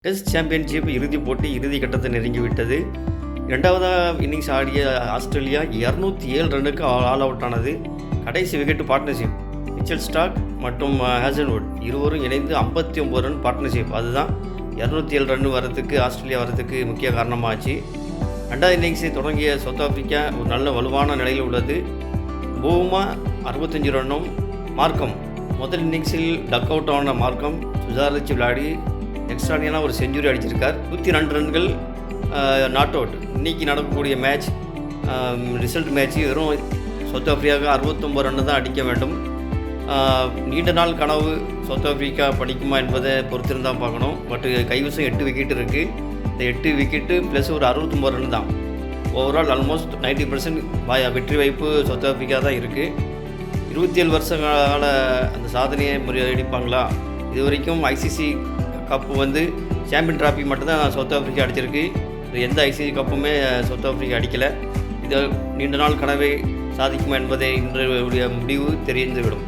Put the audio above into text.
Test championship இறுதிப் போட்டி இறுதி கட்டத்தை நெருங்கிவிட்டது. இரண்டாவதாக இன்னிங்ஸ் ஆடிய ஆஸ்திரேலியா 207 ரன்னுக்கு ஆல் அவுட் ஆனது. கடைசி விக்கெட்டு பார்ட்னர்ஷிப் மிச்சல் ஸ்டார்க் மற்றும் ஹேசல்வுட் இருவரும் இணைந்து 59 ரன் பார்ட்னர்ஷிப். அதுதான் 207 ரன் வரதுக்கு ஆஸ்திரேலியா வரதுக்கு முக்கிய காரணமாச்சு. ரெண்டாவது இன்னிங்ஸை தொடங்கிய சவுத் ஆஃப்ரிக்கா ஒரு நல்ல வலுவான நிலையில் உள்ளது. பூமா 65 ரன்னும், மார்க்கம் முதல் இன்னிங்ஸில் டக் அவுட் ஆன மார்க்கம் சுதாரித்து விளையாடி எக்ஸ்ட்ரானியான ஒரு செஞ்சுரி அடிச்சிருக்கார். 102 ரன்கள் நாட் அவுட். இன்றைக்கி நடக்கக்கூடிய மேட்ச் ரிசல்ட் மேட்ச்சு வெறும் சவுத் ஆஃப்ரிக்காவுக்கு 69 ரன் தான் அடிக்க வேண்டும். நீண்ட நாள் கனவு சவுத் ஆஃப்ரிக்கா படிக்குமா என்பதை பொறுத்திருந்தான் பார்க்கணும். பட் கைவசம் 8 விக்கெட் இருக்குது. இந்த 8 விக்கெட்டு ப்ளஸ் ஒரு 69 ரன் தான். ஓவரால் ஆல்மோஸ்ட் 90% வெற்றி வாய்ப்பு சவுத் ஆஃப்ரிக்கா தான் இருக்குது. 27 வருஷ கால அந்த சாதனையை முறியடிப்பாங்களா? இது வரைக்கும் ஐசிசி கப்பு சாம்பியன் டிராஃபி மட்டும்தான் சவுத் ஆஃப்ரிக்கா அடிச்சிருக்கு. எந்த ஐசிசி கப்புமே சவுத் ஆஃப்ரிக்கா அடிக்கலை. இது நீண்ட நாள் கனவை சாதிக்குமா என்பதை இன்றைய முடிவு தெரிந்துவிடும்.